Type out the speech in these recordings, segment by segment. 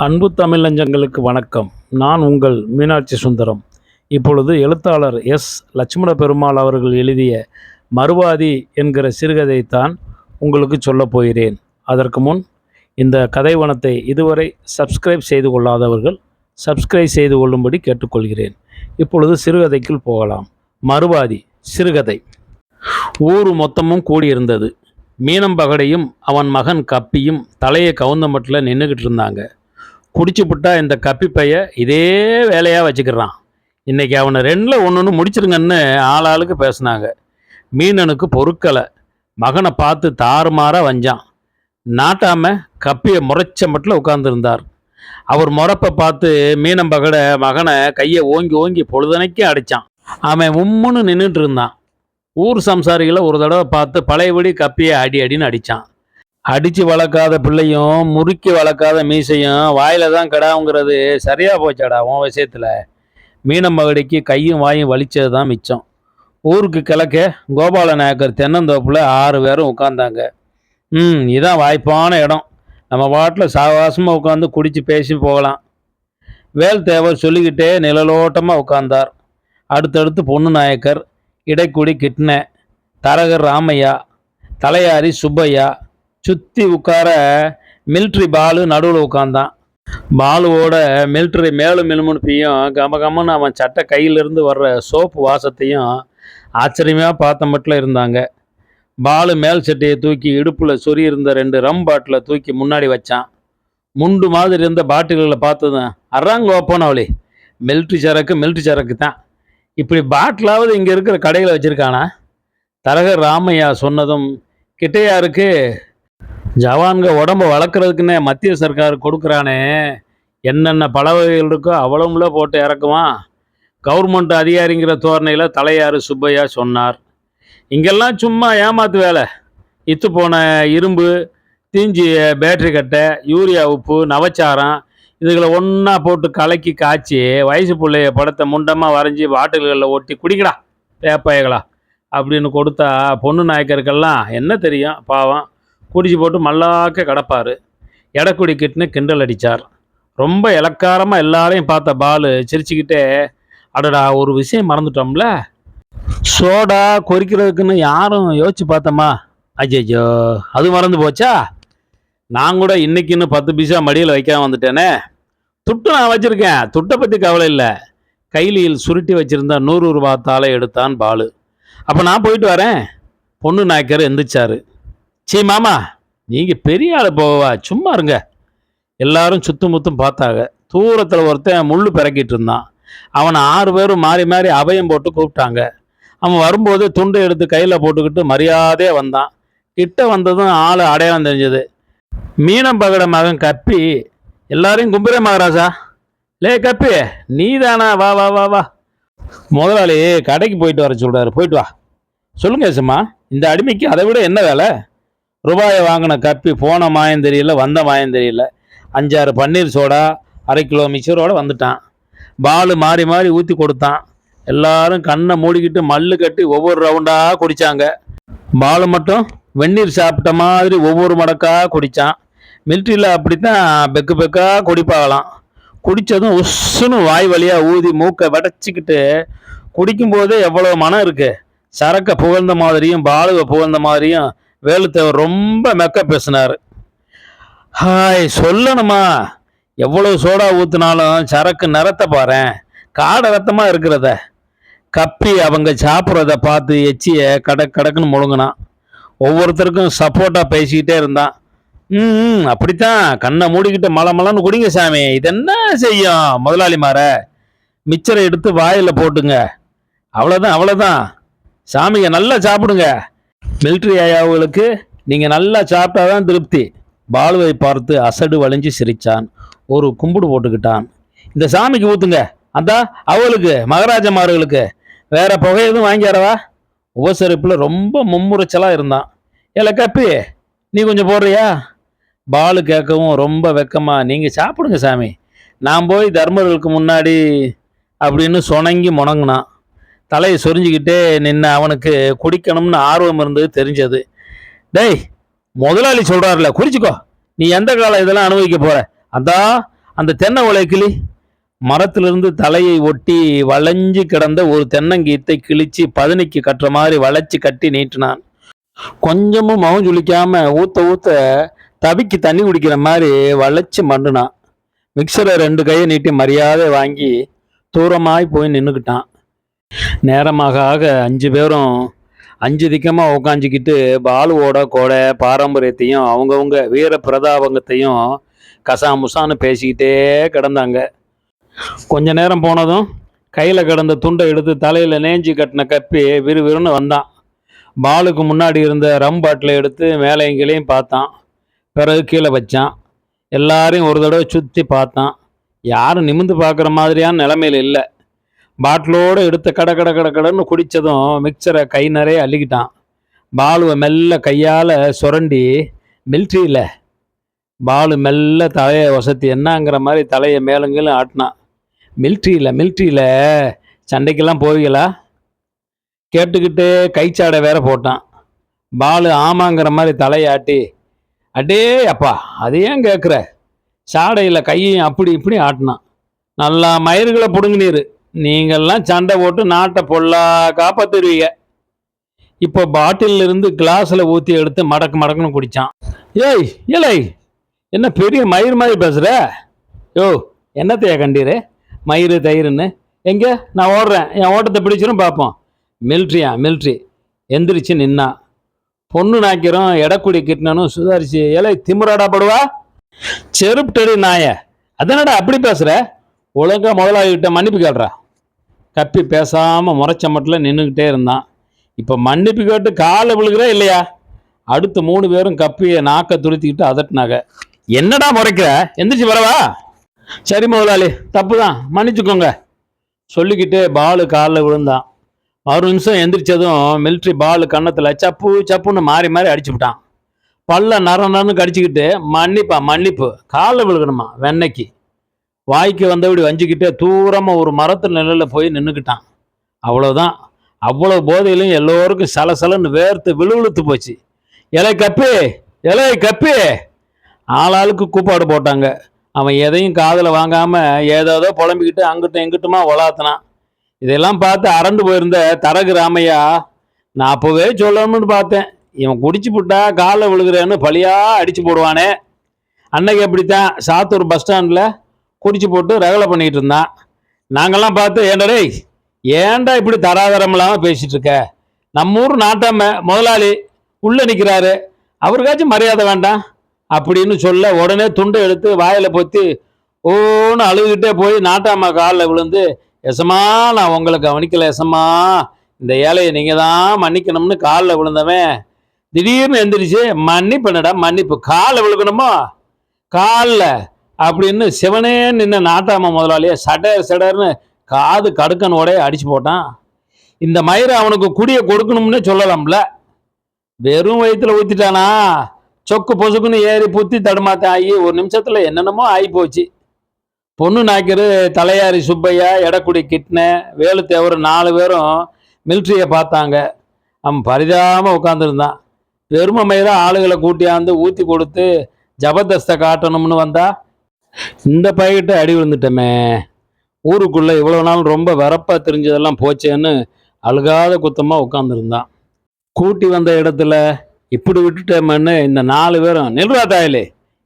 அன்பு தமிழஞ்சங்களுக்கு வணக்கம். நான் உங்கள் மீனாட்சி சுந்தரம். இப்பொழுது எழுத்தாளர் எஸ். லட்சுமண பெருமாள் அவர்கள் எழுதிய மறுவாதி என்கிற சிறுகதைத்தான் உங்களுக்கு சொல்லப் போகிறேன். அதற்கு முன் இந்த கதைவனத்தை இதுவரை சப்ஸ்கிரைப் செய்து கொள்ளாதவர்கள் சப்ஸ்கிரைப் செய்து கொள்ளும்படி கேட்டுக்கொள்கிறேன். இப்பொழுது சிறுகதைக்குள் போகலாம். மறுவாதி சிறுகதை. ஊர் மொத்தமும் கூடியிருந்தது. மீனம்பகடையும் அவன் மகன் கப்பியும் தலையை கவுந்தமட்டில் நின்றுக்கிட்டு இருந்தாங்க. குடிச்சுப்புட்டா இந்த கப்பி பைய இதே வேலையாக வச்சுக்கிறான். இன்றைக்கி அவனை ரெண்டில் ஒன்று முடிச்சிருங்கன்னு ஆளாளுக்கு பேசுனாங்க. மீனனுக்கு பொறுக்கலை. மகனை பார்த்து தாறுமாறாக வஞ்சான். நாட்டாமல் கப்பியை முறைச்ச மட்டில் உட்கார்ந்துருந்தார். அவர் முறப்பை பார்த்து மீனம்பகடை மகனை கையை ஓங்கி ஓங்கி பொழுதனைக்கு அடித்தான். அவன் உம்முன்னு நின்றுட்டு இருந்தான். ஊர் சம்சாரிகளை ஒரு தடவை பார்த்து பழையபடி கப்பியை அடி அடின்னு அடித்தான். அடித்து வளர்க்காத பிள்ளையும் முறுக்கி வளர்க்காத மீசையும் வாயில் தான் கடாவுங்கிறது சரியாக போச்சாடா உன் விஷயத்தில். மீனம்பகடிக்கு கையும் வாயும் வலிச்சது தான் மிச்சம். ஊருக்கு கிழக்க கோபால நாயக்கர் தென்னந்தோப்பில் 6 பேரும் உட்காந்தாங்க. இதான் வாய்ப்பான இடம். நம்ம பாட்டில் சாவாசமாக உட்காந்து குடித்து பேசி போகலாம். வேல் தேவர் சொல்லிக்கிட்டே நிழலோட்டமாக உட்கார்ந்தார். அடுத்தடுத்து பொண்ணு நாயக்கர், இடைக்குடி கிட்ன, தரகர் ராமையா, தலையாரி சுப்பையா, சுற்றி உட்கார மில்ட்ரி பாலு நடுவில் உட்காந்தான். பாலுவோட மில்ட்ரி மேலும் மினுமுனுப்பையும் கமகமன்னு அவன் சட்டை கையிலிருந்து வர்ற சோப்பு வாசத்தையும் ஆச்சரியமாக பார்த்த மட்டும் இருந்தாங்க. பாலு மேல் சட்டையை தூக்கி இடுப்பில் சொறி இருந்த 2 ரம் பாட்டிலை தூக்கி முன்னாடி வச்சான். முண்டு மாதிரி இருந்த பாட்டில்களை பார்த்ததும் அறாங்க ஓப்பன் அவளி, மில்ட்ரி சரக்கு தான். இப்படி பாட்டிலாவது இங்கே இருக்கிற கடையில் வச்சுருக்கானா? தரகர் ராமையா சொன்னதும் கிட்டையாருக்கு ஜவான்க உடம்பை வளர்க்குறதுக்குன்னே மத்திய சர்க்கார் கொடுக்குறானே, என்னென்ன பல வகைகள் இருக்கோ அவ்வளவுல போட்டு இறக்குவான். கவர்மெண்ட் அதிகாரிங்கிற தோரணையில் தலையாறு சுப்பையா சொன்னார். இங்கெல்லாம் சும்மா ஏமாத்து வேலை. இத்து போன இரும்பு, தீஞ்சி பேட்டரி கட்டை, யூரியா உப்பு, நவச்சாரம் இதுகளை ஒன்றா போட்டு கலக்கி காய்ச்சி வயசு பிள்ளைய படத்தை முண்டமாக வரைஞ்சி பாட்டில்களில் ஒட்டி குடிக்கடா பேப்பாயகளா அப்படின்னு கொடுத்தா பொண்ணு நாயக்கருக்கெல்லாம் என்ன தெரியும் பாவம். குடிச்சு போட்டு மல்லாக்க கிடப்பார். எடக்குடி கிட்டுன்னு கிண்டல் அடித்தார். ரொம்ப இலக்காரமாக எல்லாரையும் பார்த்த பாலு சிரிச்சுக்கிட்டே, அடடா ஒரு விஷயம் மறந்துட்டோம்ல, சோடா கொறிக்கிறதுக்குன்னு யாரும் யோசிச்சு பார்த்தோமா? ஐயோ அது மறந்து போச்சா? நான் கூட இன்னைக்குன்னு 10 பைசா மடியில் வைக்காம வந்துட்டேனே. துட்டு நான் வச்சுருக்கேன், துட்டை பற்றி கவலை இல்லை. கைலியில் சுருட்டி வச்சுருந்த 100 ரூபா தாளை எடுத்தான் பாலு. அப்போ நான் போயிட்டு வரேன். பொண்ணு நாயக்கர் எந்திரிச்சாரு. சீ மாமா, நீங்கள் பெரிய ஆள் போவா, சும்மா இருங்க. எல்லாரும் சுற்றும் முத்தும் பார்த்தாங்க. தூரத்தில் ஒருத்தன் முள்ளு பிறக்கிட்டு இருந்தான். அவனை 6 பேரும் மாறி மாறி அபயம் போட்டு கூப்பிட்டாங்க. அவன் வரும்போது துண்டை எடுத்து கையில் போட்டுக்கிட்டு மரியாதையாக வந்தான். கிட்ட வந்ததும் ஆள் அடையாளம் தெரிஞ்சது. மீனம்பகட மகன் கப்பி. எல்லாரையும் கும்பிரே மகராசா. லே கப்பி, நீ தானா? வா வா வா வா. முதலாளி கடைக்கு போயிட்டு வர சொல்கிறாரு, போயிட்டு வா. சொல்லுங்க ஏசம்மா, இந்த அடிமைக்கு அதை விட என்ன வேலை? ரூபாயை வாங்கின கப்பி போன மாயம் தெரியல, வந்த மாயம் தெரியல. 5-6 பன்னீர் சோடா, 1/2 கிலோ மிக்சரோடு வந்துட்டான். பாலு மாறி மாறி ஊற்றி கொடுத்தான். எல்லாரும் கண்ணை மூடிக்கிட்டு மல்லு கட்டி ஒவ்வொரு ரவுண்டாக குடித்தாங்க. பாலு மட்டும் வெந்நீர் சாப்பிட்ட மாதிரி ஒவ்வொரு மடக்காக குடித்தான். மில்ட்ரியில் அப்படித்தான் பெக்கு பெக்காக குடிப்பாகலாம். குடித்ததும் உஸ்ஸுன்னு வாய் வழியாக ஊதி மூக்கை வடைச்சிக்கிட்டு குடிக்கும்போதே எவ்வளோ மனம் இருக்குது. சரக்கை புகழ்ந்த மாதிரியும் பாலுவை புகழ்ந்த மாதிரியும் வேலுத்தேவர் ரொம்ப மெக்க பேசினார். ஹாய் சொல்லணுமா, எவ்வளவு சோடா ஊற்றினாலும் சரக்கு நிறத்தை பாறேன், காடை ரத்தமாக இருக்கிறத. கப்பி அவங்க சாப்பிட்றத பார்த்து எச்சியை கடக்குன்னு முழுங்கினான். ஒவ்வொருத்தருக்கும் சப்போர்ட்டாக பேசிக்கிட்டே இருந்தான். அப்படித்தான், கண்ணை மூடிக்கிட்டு மலன்னு குடிங்க சாமி. இது என்ன செய்யும் முதலாளி மாற? மிச்சரை எடுத்து வாயில் போட்டுங்க, அவ்வளோதான். சாமியை நல்லா சாப்பிடுங்க. மிலிட்ரி ஐயாவுகளுக்கு நீங்கள் நல்லா சாப்பிட்டாதான் திருப்தி. பாலுவை பார்த்து அசடு வளைஞ்சு சிரித்தான். ஒரு கும்பிடு போட்டுக்கிட்டான். இந்த சாமிக்கு ஊற்றுங்க, அந்த அவளுக்கு மகராஜமார்களுக்கு வேற புகை எதுவும் வாங்கியாரவா? உபசரிப்பில் ரொம்ப மும்முறைச்சலாக இருந்தான். ஏல கப்பி, நீ கொஞ்சம் போடுறியா? பாலு கேட்கவும் ரொம்ப வெக்கமா, நீங்கள் சாப்பிடுங்க சாமி, நான் போய் தர்மர்களுக்கு முன்னாடி அப்படின்னு சொணங்கி முணங்கினான். தலையை சொரிஞ்சிக்கிட்டே நின்று அவனுக்கு குடிக்கணும்னு ஆர்வம் இருந்தது தெரிஞ்சது. டேய் முதலாளி சொல்கிறார்ல, குடிச்சிக்கோ, நீ எந்த காலம் இதெல்லாம் அனுபவிக்க போகிற? அந்தா அந்த தென்னை ஓலை கிளி. மரத்திலிருந்து தலையை ஒட்டி வளைஞ்சு கிடந்த ஒரு தென்னங்கீத்தை கிழிச்சு பதனிக்கு கட்டுற மாதிரி வளைச்சு கட்டி நீட்டினான். கொஞ்சமும் மௌன் சுளிக்காம ஊத்த ஊத்த தவிக்கு தண்ணி குடிக்கிற மாதிரி வளைச்சு மண்டுனான். மிக்சரை 2 கையை நீட்டி மரியாதை வாங்கி தூரமாய் போய் நின்றுக்கிட்டான். நேரமாக ஆக 5 பேரும் 5 திக்கமாக உக்காஞ்சிக்கிட்டு பாலுவோட கோடை பாரம்பரியத்தையும் அவங்கவுங்க வீர பிரதாபங்கத்தையும் கசாமுசான்னு பேசிக்கிட்டே கிடந்தாங்க. கொஞ்ச நேரம் போனதும் கையில் கிடந்த துண்டை எடுத்து தலையில் நேஞ்சி கட்டின கப்பி விறுவிறுன்னு வந்தான். பாலுக்கு முன்னாடி இருந்த ரம் பாட்டிலை எடுத்து மேலையும் கீழையும் பார்த்தான். பிறகு கீழே வச்சான். எல்லாரையும் ஒரு தடவை சுற்றி பார்த்தான். யாரும் நிமிந்து பார்க்குற மாதிரியான நிலைமையில் இல்லை. பாட்டிலோடு எடுத்து கடன்னு குடித்ததும் மிக்சரை கை நிறைய அள்ளிக்கிட்டான். பாலுவை மெல்ல கையால் சுரண்டி மில்ட்ரியில். பாலு மெல்ல தலையை வசதி என்னங்கிற மாதிரி தலையை மேலுங்களும் ஆட்டினான். மில்ட்ரியில் சண்டைக்கெல்லாம் போவீங்களா கேட்டுக்கிட்டு கைச்சாடை வேற போட்டான். பாலு ஆமாங்கிற மாதிரி தலையாட்டி, அடே அப்பா அது ஏன் கேட்குற, சாடையில் கையையும் அப்படி இப்படி ஆட்டினான். நல்லா மயிர்களை பிடுங்கினீர், நீங்கள்லாம் சண்டை போட்டு நாட்டை பொல்லா காப்பாற்றுவீங்க. இப்போ பாட்டில் இருந்து கிளாஸில் ஊற்றி எடுத்து மடக்குன்னு குடித்தான். ஏய் இலை, என்ன பெரிய மயிர் மாதிரி பேசுகிற? யோ என்னத்தையா கண்டீரு மயிர் தயிருன்னு? எங்கே நான் ஓடுறேன், என் ஓட்டத்தை பிடிச்சிரும் பார்ப்போம். மில்ட்ரி எந்திரிச்சு நின்னா. பொண்ணு நாக்கிறோம் எடக்குடி கிட்டனும் சுதாரிச்சு, இலை திமுறாடா படுவா, செருப்டடி நாய, அதனடா அப்படி பேசுகிற, ஒழுங்கா முதலாளிகிட்ட மன்னிப்பு கேள்றா. கப்பி பேசாமல் முறைச்ச மட்டும் நின்றுக்கிட்டே இருந்தான். இப்போ மன்னிப்பு கேட்டு காலை விழுகிற இல்லையா? அடுத்து 3 பேரும் கப்பியை நாக்க துருத்திக்கிட்டு அதட்டினாங்க. என்னடா முறைக்கிற, எந்திரிச்சு வரவா? சரி முதலாளி, தப்பு தான், மன்னிச்சுக்கோங்க சொல்லிக்கிட்டு பாலு காலில் விழுந்தான். மறு நிமிஷம் எந்திரிச்சதும் மிலிட்ரி பாலு கன்னத்தில் சப்புன்னு மாறி அடிச்சு விட்டான். பல்ல நரன்னு கடிச்சிக்கிட்டு, மன்னிப்பு காலில் விழுகணுமா வெண்ணைக்கு. வாய்க்கு வந்தபடி வஞ்சிக்கிட்டே தூரமாக ஒரு மரத்து நிலையில் போய் நின்றுக்கிட்டான். அவ்வளோதான். அவ்வளோ போதையிலும் எல்லோருக்கும் சலசலன்னு வேர்த்து விழுவிழுத்து போச்சு. இலை கப்பி ஆளாளுக்கு கூப்பாடு போட்டாங்க. அவன் எதையும் காதில் வாங்காமல் ஏதோ புலம்பிக்கிட்டு அங்கிட்டும் எங்கிட்டுமா உலாத்தினான். இதெல்லாம் பார்த்து அரண்டு போயிருந்த தரகு ராமையா, நான் அப்போவே சொல்லணும்னு பார்த்தேன், இவன் குடிச்சு புட்டா காலில் விழுகிறேன்னு பழியாக அடித்து போடுவானே. அன்னைக்கு அப்படித்தான் சாத்தூர் பஸ் ஸ்டாண்டில் குடிச்சு போட்டு ரகலை பண்ணிக்கிட்டு இருந்தான். நாங்கள்லாம் பார்த்து, ஏண்டா இப்படி தராதரம் இல்லாமல் பேசிகிட்டு இருக்க, நம்ம ஊர் நாட்டாம முதலாளி உள்ளே நிற்கிறாரு, அவருக்காச்சும் மரியாதை வேண்டாம் அப்படின்னு சொல்ல, உடனே துண்டை எடுத்து வாயில் பொத்தி ஓன்னு அழுதுகிட்டே போய் நாட்டாம்மா காலில் விழுந்து, எசமா நான் உங்களை கவனிக்கல எசமா, இந்த ஏழையை நீங்கள் தான் மன்னிக்கணும்னு காலில் விழுந்தவன் திடீர்னு எந்திரிச்சு, மன்னிப்பு காலில் விழுக்கணுமோ காலில் அப்படின்னு சிவனே நின்ன நாட்டாம்மா முதலாளியே சடர்னு காது கடுக்கனோட அடிச்சு போட்டான். இந்த மயிரை அவனுக்கு குடியை கொடுக்கணும்னு சொல்லலாம்ல, வெறும் வயிற்றுல ஊற்றிட்டானா, சொக்கு பொசுக்குன்னு ஏறி புத்தி தடுமாத்த ஆகி ஒரு நிமிஷத்துல என்னென்னமோ ஆகி போச்சு. பொண்ணு நாய்க்கரு, தலையாரி சுப்பையா, எடக்குடி கிட்ன, வேலுத்தேவர் 4 பேரும் மிலிட்ரியை பார்த்தாங்க. அவன் பரிதாமல் உட்காந்துருந்தான். பெருமை மயிராக ஆளுகளை கூட்டியாந்து ஊற்றி கொடுத்து ஜபர்தஸ்தை காட்டணும்னு வந்தா, இந்த பையகிட்ட அடி விழுந்துட்டோமே, ஊருக்குள்ளே இவ்வளோ நாள் ரொம்ப வரப்பாக தெரிஞ்சதெல்லாம் போச்சேன்னு அழுகாத குத்தமாக உட்காந்துருந்தான். கூட்டி வந்த இடத்துல இப்படி விட்டுட்டோமேன்னு இந்த 4 பேரும், நில்றா தாயிலே,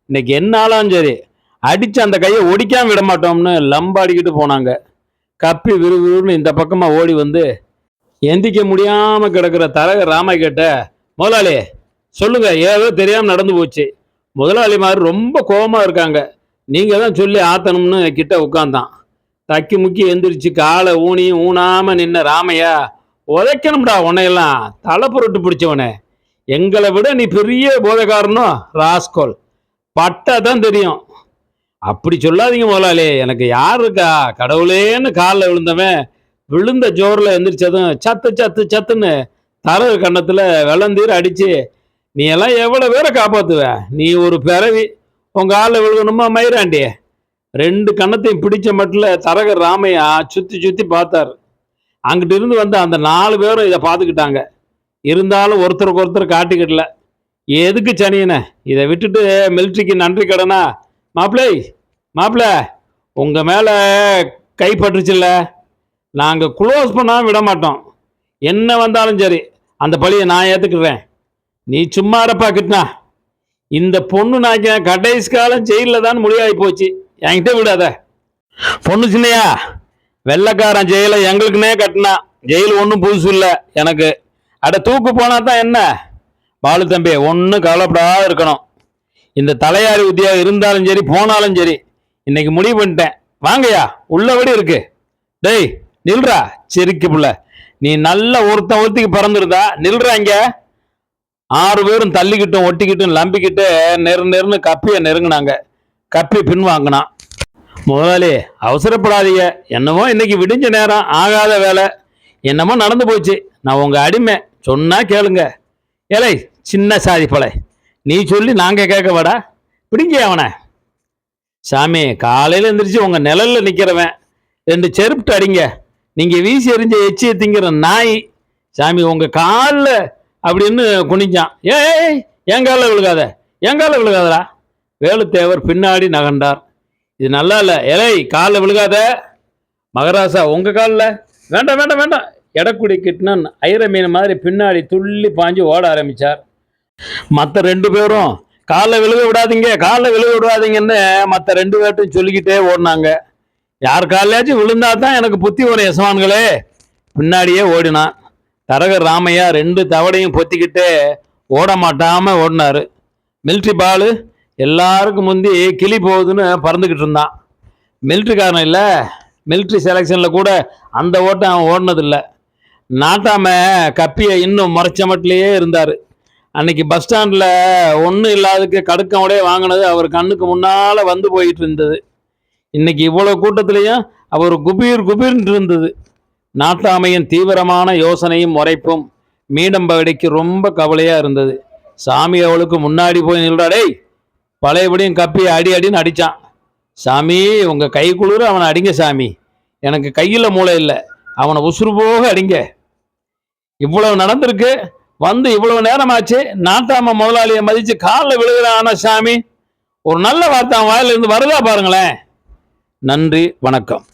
இன்னைக்கு என்ன ஆளாலும் சரி அடித்து அந்த கையை ஒடிக்காமல் விட மாட்டோம்னு லம்பாடிக்கிட்டு போனாங்க. கப்பி விறுவிறுன்னு இந்த பக்கமாக ஓடி வந்து எந்திக்க முடியாமல் கிடக்கிற தரக ராமாய் கிட்ட, முதலாளி சொல்லுங்க, ஏதோ தெரியாமல் நடந்து போச்சு, முதலாளி மாதிரி ரொம்ப கோபமாக இருக்காங்க, நீங்கள் தான் சொல்லி ஆத்தணும்னு கிட்ட உட்காந்தான். தக்கி முக்கி எந்திரிச்சு காலை ஊனியும் ஊனாமல் நின்ன ராமையா, உதைக்கணும்டா உன்னையெல்லாம், தலை புரட்டு பிடிச்சவனே, எங்களை விட நீ பெரிய போதைக்காரனும் ராஸ்கோல், பட்டா தான் தெரியும். அப்படி சொல்லாதீங்க முதலாளி, எனக்கு யார் இருக்கா, கடவுளேன்னு காலில் விழுந்தவன் விழுந்த ஜோரில் எந்திரிச்சதும் சத்துன்னு தரகு கன்னத்தில் வெள்ளந்தீர் அடிச்சு, நீ எல்லாம் எவ்வளோ பேரை காப்பாற்றுவ, நீ ஒரு பிறவி, உங்கள் காலில் விழுகணுமா மயிராண்டி. 2 கன்னத்தையும் பிடிச்ச மட்டும் தரக ராமையா சுற்றி பார்த்தார். அங்கிட்டு இருந்து வந்து அந்த 4 பேரும் இதை பார்த்துக்கிட்டாங்க. இருந்தாலும் ஒருத்தருக்கு ஒருத்தர் மாப்பிள்ள, உங்கள் மேலே கை பட்டுருச்சுல்ல, நாங்கள் க்ளோஸ் பண்ணாமல் விட மாட்டோம். என்ன வந்தாலும் சரி அந்த பழியை நான் ஏற்றுக்குறேன். நீ சும்மா இருப்பா கிட்னா. இந்த பொண்ணு நாய்க்க கடைசி காலம் ஜெயிலில் தான் முடிவாகி போச்சு. என்கிட்ட விடாத. பொண்ணு சின்னையா, வெள்ளைக்காரன் ஜெயிலை எங்களுக்குன்னே கட்டினா. ஜெயில் ஒன்றும் புதுசு இல்லை எனக்கு. அட தூக்கு போனா தான் என்ன? பாலு தம்பி, ஒன்றும் கவலைப்படாத இருக்கணும். இந்த தலையாரி உத்தியோகம் இருந்தாலும் சரி போனாலும் சரி இன்னைக்கு முடிவு பண்ணிட்டேன். வாங்கய்யா, உள்ளபடி இருக்கு. டேய் நில்றா செரிக்கு புள்ள. நீ நல்ல ஒருத்திக்கு பிறந்திருந்தா நில்றா. இங்க 6 பேரும் தள்ளிக்கிட்டும் ஒட்டிக்கிட்டும் லம்பிக்கிட்டு நெருன்னு கப்பியை நெருங்கினாங்க. கப்பி பின் வாங்கினான். முதலாளி அவசரப்படாதீங்க. என்னமோ இன்னைக்கு விடிஞ்ச நேரம் ஆகாத வேலை என்னமோ நடந்து போச்சு. நான் உங்க அடிமை, சொன்னா கேளுங்க. ஏலை சின்ன சாதி பழை, நீ சொல்லி நாங்க கேட்க வாடா. பிடிங்க அவனை. சாமி, காலையில எந்திரிச்சு உங்க நிழல்ல நிக்கிறவன் 2 செருப்பிட்டு அடிங்க. நீங்க வீசி எறிஞ்ச எச்சியை திங்கிற நாய். சாமி, உங்க காலில் அப்படின்னு குனிஞ்சான். ஏய், என் காலில் விழுகாத, என் காலில் விழுகாதடா. வேலுத்தேவர் பின்னாடி நகர்ந்தார். இது நல்லா இல்லை. ஏலை காலில் விழுகாத. மகராசா, உங்க காலில் வேண்டாம் வேண்டாம் வேண்டாம். எடக்குடி கிட்னன் ஐர மீன் மாதிரி பின்னாடி துள்ளி பாஞ்சு ஓட ஆரம்பிச்சார். மற்ற 2 பேரும் காலில் விழுக விடாதீங்க, காலில் விழுக விடாதீங்கன்னு மற்ற 2 பேர்ட்டும் சொல்லிக்கிட்டே ஓடினாங்க. யார் காலையாச்சும் விழுந்தா தான் எனக்கு புத்தி வரும் எசமான்களே. பின்னாடியே ஓடினான். தரகர் ராமையா 2 தவடையும் பொத்திக்கிட்டே ஓட மாட்டாம ஓடினாரு. மிலிட்ரி பாலு எல்லாருக்கும் முந்தி கிளி போகுதுன்னு பறந்துக்கிட்டு இருந்தான். மிலிட்ரிக்காரன் இல்லை, மிலிட்ரி செலெக்ஷனில் கூட அந்த ஓட்டம் அவன் ஓடினதில்லை. நாட்டாம கப்பியை இன்னும் முறைச்ச மட்டிலேயே இருந்தார். அன்னைக்கு பஸ் ஸ்டாண்டில் ஒன்றும் இல்லாததுக்கு கடுக்கோடே வாங்கினது அவர் கண்ணுக்கு முன்னால் வந்து போயிட்டு இருந்தது. இன்னைக்கு இவ்வளோ கூட்டத்திலையும் அவர் குபீர் குபீர்னு இருந்தது. நாட்டாமையின் தீவிரமான யோசனையும் முறைப்பும் மீனம்படிக்கு ரொம்ப கவலையாக இருந்தது. சாமி அவளுக்கு முன்னாடி போய் நில்றாடே. பழையபடியும் கப்பியை அடி அடின்னு அடித்தான். சாமி, உங்கள் கை குளிர அவனை அடிங்க சாமி. எனக்கு கையில் மூளை இல்லை, அவனை உசுறு போக அடிங்க. இவ்வளவு நடந்திருக்கு, வந்து இவ்வளவு நேரமாச்சு. நாட்டாம முதலாளியை மதிச்சு காலில் விழுகிறான சாமி. ஒரு நல்ல வார்த்தை அவன் வாயிலிருந்து வருதா பாருங்களேன். நன்றி, வணக்கம்.